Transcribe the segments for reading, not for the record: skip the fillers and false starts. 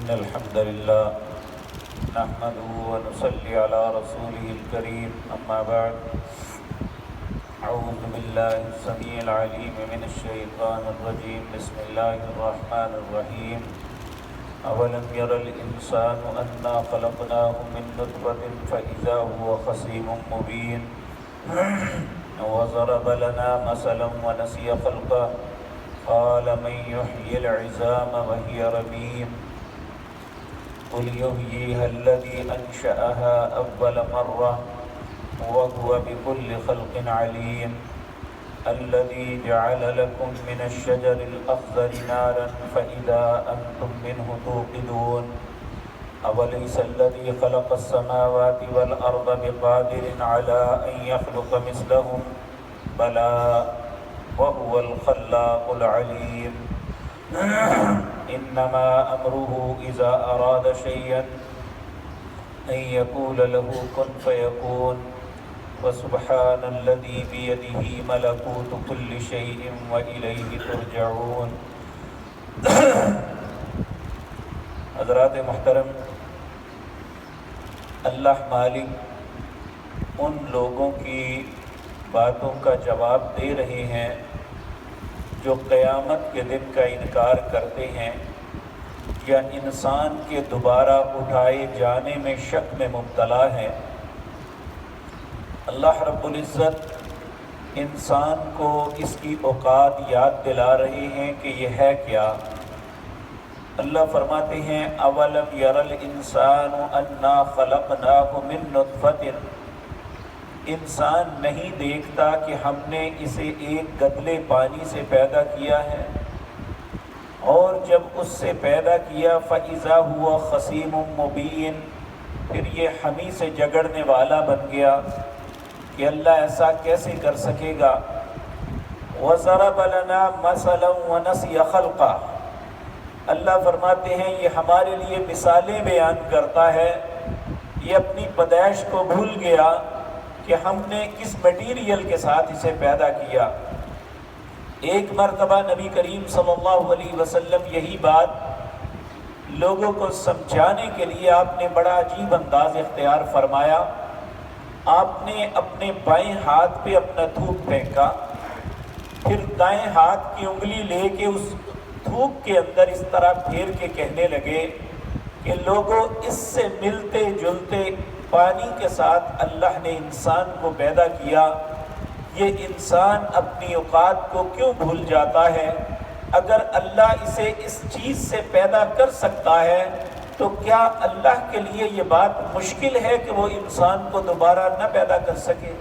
إن الحمد لله نحمده ونصلي على رسوله الكريم أما بعد أعوذ بالله السميع العليم من الشيطان الرجيم بسم الله الرحمن الرحيم أولم ير الإنسان أنا خلقناه من نطفة فإذا هو خصيم مبين وضرب لنا مثلا ونسي خلقه قال من يحيي العظام وهي رميم قل يحييها الذي أنشأها أول مرة وهو بكل خلق عليم الذي جعل لكم من الشجر الأخضر نارا فإذا أنتم منه توقدون أوليس الذي خلق السماوات والأرض بقادر على أن يخلق مثلهم بلى وهو الخلاق العليم إنما أمره إذا أراد شيئا أن يقول له كن فيكون وسبحان الذي بيده ملكوت كل شيء وإليه ترجعون حضرات محترم، اللہ مالک ان لوگوں کی باتوں کا جواب دے رہے ہیں جو قیامت کے دن کا انکار کرتے ہیں یا انسان کے دوبارہ اٹھائے جانے میں شک میں مبتلا ہیں۔ اللہ رب العزت انسان کو اس کی اوقات یاد دلا رہے ہیں کہ یہ ہے کیا۔ اللہ فرماتے ہیں اولم یر الانسان انا خلقناہ من نطفۃ، انسان نہیں دیکھتا کہ ہم نے اسے ایک گدلے پانی سے پیدا کیا ہے، اور جب اس سے پیدا کیا فَإِذَا هُوَ خَصِيمٌ مُبِينٌ، پھر یہ ہمیں سے جگڑنے والا بن گیا کہ اللہ ایسا کیسے کر سکے گا۔ وَضَرَبَ لَنَا مَثَلًا وَنَسِيَ خَلْقَهُ، اللہ فرماتے ہیں یہ ہمارے لیے مثالیں بیان کرتا ہے، یہ اپنی پیدائش کو بھول گیا کہ ہم نے کس مٹیریل کے ساتھ اسے پیدا کیا۔ ایک مرتبہ نبی کریم صلی اللہ علیہ وسلم یہی بات لوگوں کو سمجھانے کے لیے آپ نے بڑا عجیب انداز اختیار فرمایا۔ آپ نے اپنے بائیں ہاتھ پہ اپنا تھوک پھینکا، پھر دائیں ہاتھ کی انگلی لے کے اس تھوک کے اندر اس طرح پھیر کے کہنے لگے کہ لوگوں اس سے ملتے جلتے پانی کے ساتھ اللہ نے انسان کو پیدا کیا، یہ انسان اپنی اوقات کو کیوں بھول جاتا ہے؟ اگر اللہ اسے اس چیز سے پیدا کر سکتا ہے تو کیا اللہ کے لیے یہ بات مشکل ہے کہ وہ انسان کو دوبارہ نہ پیدا کر سکے؟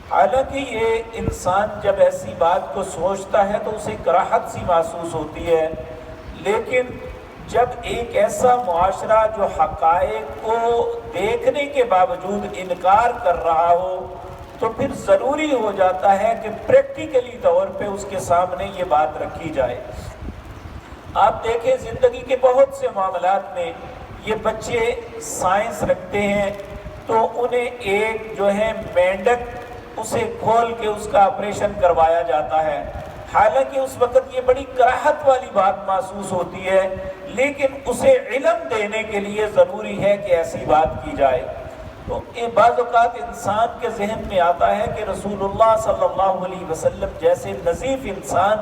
حالانکہ یہ انسان جب ایسی بات کو سوچتا ہے تو اسے کراہت سی محسوس ہوتی ہے، لیکن جب ایک ایسا معاشرہ جو حقائق کو دیکھنے کے باوجود انکار کر رہا ہو تو پھر ضروری ہو جاتا ہے کہ پریکٹیکلی طور پہ اس کے سامنے یہ بات رکھی جائے۔ آپ دیکھیں زندگی کے بہت سے معاملات میں یہ بچے سائنس رکھتے ہیں تو انہیں ایک جو ہے مینڈک اسے کھول کے اس کا آپریشن کروایا جاتا ہے، حالانکہ اس وقت یہ بڑی کراہت والی بات محسوس ہوتی ہے، لیکن اسے علم دینے کے لیے ضروری ہے کہ ایسی بات کی جائے۔ تو یہ بعض اوقات انسان کے ذہن میں آتا ہے کہ رسول اللہ صلی اللہ علیہ وسلم جیسے نظیف انسان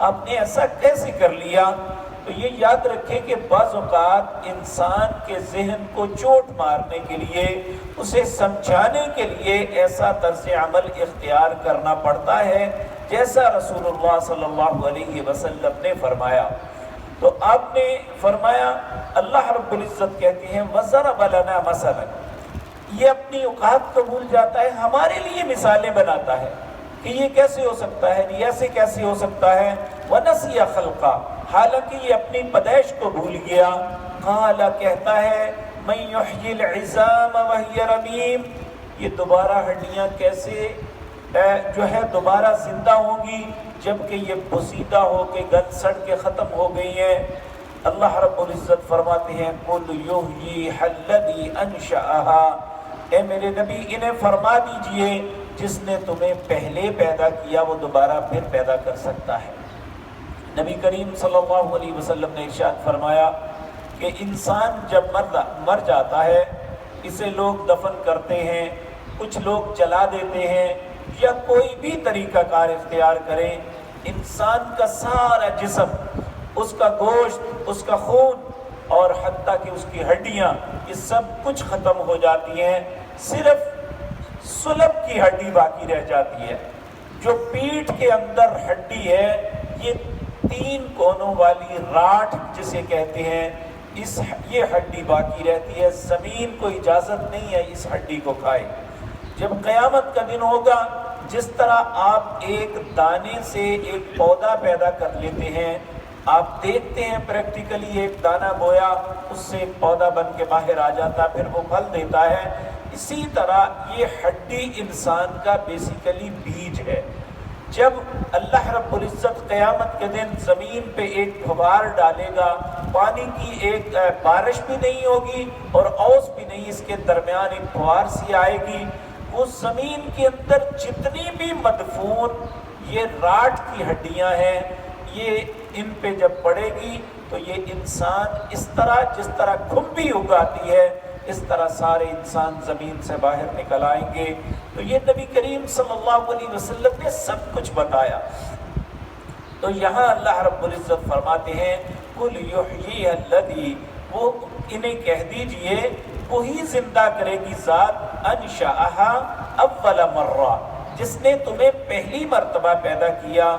آپ نے ایسا کیسے کر لیا؟ تو یہ یاد رکھیں کہ بعض اوقات انسان کے ذہن کو چوٹ مارنے کے لیے، اسے سمجھانے کے لیے ایسا طرز عمل اختیار کرنا پڑتا ہے جیسا رسول اللہ صلی اللہ علیہ وسلم نے فرمایا۔ تو آپ نے فرمایا، اللہ رب العزت کہتے ہیں وَضَرَبَ لَنَا مَثَلًا، یہ اپنی اوقات کو بھول جاتا ہے، ہمارے لیے مثالیں بناتا ہے کہ یہ کیسے ہو سکتا ہے، یہ ایسے کیسے ہو سکتا ہے۔ وَنَسِيَ خَلْقَهُ، حالانکہ یہ اپنی پیدائش کو بھول گیا۔ قال، کہتا ہے مَن يُحْيِي الْعِظَامَ وَهِيَ رَمِيمٌ، یہ دوبارہ ہڈیاں کیسے جو ہے دوبارہ زندہ ہوں گی جبکہ یہ بسیدہ ہو کے گل سڑ کے ختم ہو گئی ہیں۔ اللہ رب العزت فرماتے ہیں قُلْ يُحْيِيهَا الَّذِي أَنشَأَهَا، اے میرے نبی انہیں فرما دیجئے جس نے تمہیں پہلے پیدا کیا وہ دوبارہ پھر پیدا کر سکتا ہے۔ نبی کریم صلی اللہ علیہ وسلم نے ارشاد فرمایا کہ انسان جب مر جاتا ہے اسے لوگ دفن کرتے ہیں، کچھ لوگ جلا دیتے ہیں یا کوئی بھی طریقہ کار اختیار کریں، انسان کا سارا جسم، اس کا گوشت، اس کا خون اور حتیٰ کہ اس کی ہڈیاں، یہ سب کچھ ختم ہو جاتی ہیں، صرف سلب کی ہڈی باقی رہ جاتی ہے۔ جو پیٹھ کے اندر ہڈی ہے، یہ 3 کونوں والی راٹھ جسے کہتے ہیں، یہ ہڈی باقی رہتی ہے۔ زمین کو اجازت نہیں ہے اس ہڈی کو کھائے۔ جب قیامت کا دن ہوگا، جس طرح آپ ایک دانے سے ایک پودا پیدا کر لیتے ہیں، آپ دیکھتے ہیں پریکٹیکلی ایک دانہ بویا، اس سے ایک پودا بن کے باہر آ جاتا، پھر وہ پھل دیتا ہے، اسی طرح یہ ہڈی انسان کا بیسیکلی بیج ہے۔ جب اللہ رب العزت قیامت کے دن زمین پہ ایک پھوار ڈالے گا، پانی کی ایک بارش بھی نہیں ہوگی اور اوس بھی نہیں، اس کے درمیان ایک پھوار سی آئے گی، وہ زمین کے اندر جتنی بھی مدفون یہ راٹھ کی ہڈیاں ہیں، یہ ان پہ جب پڑے گی تو یہ انسان اس طرح، جس طرح کھمبی اگاتی ہے، اس طرح سارے انسان زمین سے باہر نکل آئیں گے۔ تو یہ نبی کریم صلی اللہ علیہ وسلم نے سب کچھ بتایا۔ تو یہاں اللہ رب العزت فرماتے ہیں قُلْ يُحْيِيهَا الَّذِي، وہ انہیں کہہ دیجئے وہی زندہ کرے گی ذات انشأها اول مرہ، جس نے تمہیں پہلی مرتبہ پیدا کیا،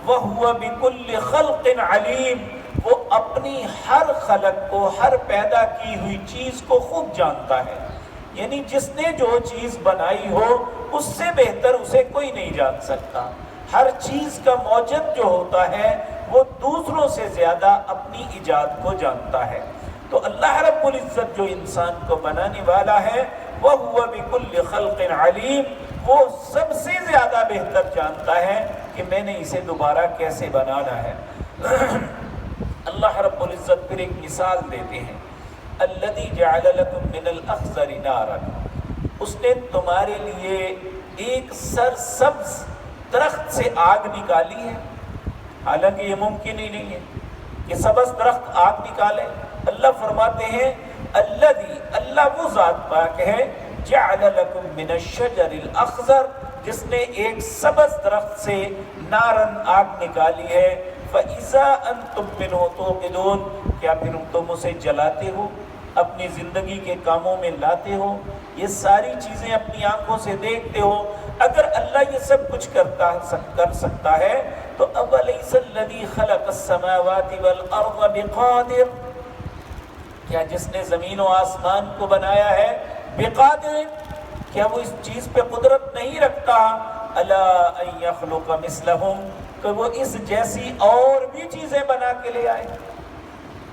وَهُوَ بِكُلِّ خَلْقٍ عَلِيمٌ، وہ اپنی ہر خلق کو، ہر پیدا کی ہوئی چیز کو خوب جانتا ہے۔ یعنی جس نے جو چیز بنائی ہو اس سے بہتر اسے کوئی نہیں جان سکتا۔ ہر چیز کا موجد جو ہوتا ہے وہ دوسروں سے زیادہ اپنی ایجاد کو جانتا ہے۔ تو اللہ رب العزت جو انسان کو بنانے والا ہے، وَهُوَ بِكُلِّ خَلْقٍ عَلِيمٌ، وہ سب سے زیادہ بہتر جانتا ہے کہ میں نے اسے دوبارہ کیسے بنانا ہے۔ اللہ رب العزت پھر ایک مثال دیتے ہیں، الَّذِي جَعَلَ لَكُم مِّنَ الْأَخْضَرِ نَارًا، اس نے تمہارے لیے ایک سرسبز درخت سے آگ نکالی ہے۔ حالانکہ یہ ممکن ہی نہیں ہے کہ سبز درخت آگ نکالے۔ اللہ فرماتے ہیں الَّذِي، اللہ وہ ذات پاک ہے، جَعَلَ لَكُم مِّنَ الشَّجَرِ الْأَخْضَرِ، جس نے ایک سبز درخت سے نارن آگ نکالی ہے، فَإِذَا أَنْتُمْ مِنْهُ تُوقِدُونَ، کیا پھر تم اسے جلاتے ہو، اپنی زندگی کے کاموں میں لاتے ہو، یہ ساری چیزیں اپنی آنکھوں سے دیکھتے ہو؟ اگر اللہ یہ سب کچھ کر سکتا ہے تو أَوَلَيْسَ الَّذِي خَلَقَ السَّمَاوَاتِ وَالْأَرْضَ بِقَادِرٍ، کیا جس نے زمین و آسمان کو بنایا ہے بقادر، کیا وہ اس چیز پہ قدرت نہیں رکھتا؟ أَلَا أَن يَخْلُقَ مِثْلَهُمْ، کہ وہ اس جیسی اور بھی چیزیں بنا کے لے آئے۔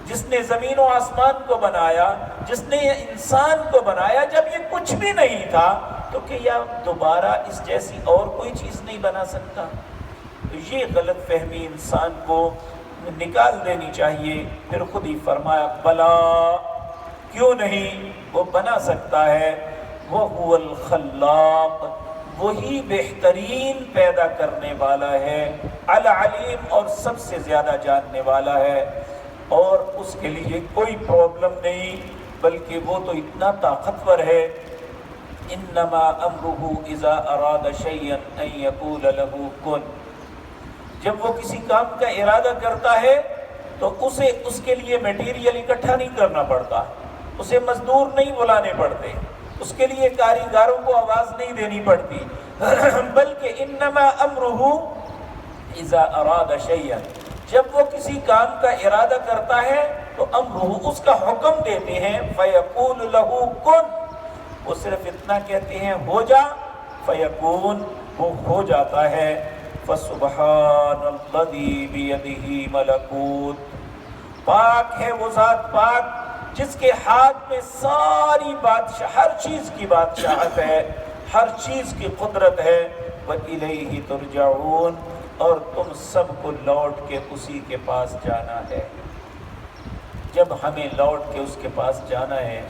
جس نے زمین و آسمان کو بنایا، جس نے انسان کو بنایا جب یہ کچھ بھی نہیں تھا، تو کہ یا دوبارہ اس جیسی اور کوئی چیز نہیں بنا سکتا؟ تو یہ غلط فہمی انسان کو نکال دینی چاہیے۔ پھر خود ہی فرمایا بلا، کیوں نہیں، وہ بنا سکتا ہے، وَهُوَ الْخَلَّاقُ، وہی بہترین پیدا کرنے والا ہے، العلیم، اور سب سے زیادہ جاننے والا ہے، اور اس کے لیے کوئی پرابلم نہیں، بلکہ وہ تو اتنا طاقتور ہے۔ انما امرہ اذا اراد شیئا ان یقول له کن، جب وہ کسی کام کا ارادہ کرتا ہے تو اسے اس کے لیے میٹیریل اکٹھا نہیں کرنا پڑتا، اسے مزدور نہیں بلانے پڑتے، اس کے لیے کاریگاروں کو آواز نہیں دینی پڑتی، بلکہ انما امرہ اذا اراد شیئا، جب وہ کسی کام کا ارادہ کرتا ہے تو امرہ، اس کا حکم دیتے ہیں، فیقول له کن، وہ صرف اتنا کہتے ہیں ہو جا، فیکون، وہ ہو جاتا ہے۔ فسبحان الذی بیدہ ملکوت، پاک ہے وہ ذات پاک جس کے ہاتھ میں ساری بادشاہ، ہر چیز کی بادشاہت ہے، ہر چیز کی قدرت ہے، وَإِلَيْهِ تُرْجَعُونَ، اور تم سب کو لوٹ کے اسی کے پاس جانا ہے۔ جب ہمیں لوٹ کے اس کے پاس جانا ہے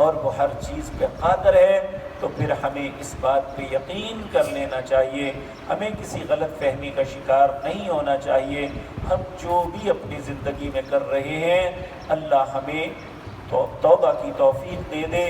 اور وہ ہر چیز پہ قادر ہے، تو پھر ہمیں اس بات پہ یقین کر لینا چاہیے، ہمیں کسی غلط فہمی کا شکار نہیں ہونا چاہیے۔ ہم جو بھی اپنی زندگی میں کر رہے ہیں، اللہ ہمیں تو توبہ کی توفیق دے دے۔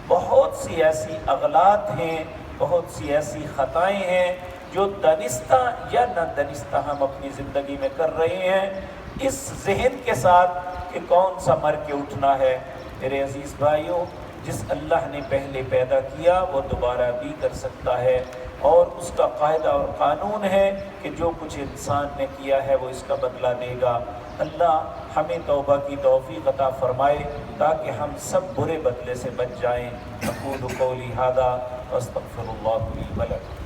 بہت سی ایسی اغلاط ہیں، بہت سی ایسی خطائیں ہیں جو دانستہ یا نہ دانستہ ہم اپنی زندگی میں کر رہے ہیں، اس ذہن کے ساتھ کہ کون سا مر کے اٹھنا ہے۔ میرے عزیز بھائیوں، جس اللہ نے پہلے پیدا کیا وہ دوبارہ بھی کر سکتا ہے، اور اس کا قاعدہ اور قانون ہے کہ جو کچھ انسان نے کیا ہے وہ اس کا بدلہ دے گا۔ اللہ ہمیں توبہ کی توفیق عطا فرمائے تاکہ ہم سب برے بدلے سے بچ جائیں۔ اقول قولی ھذا واستغفر اللہ لی ولکم۔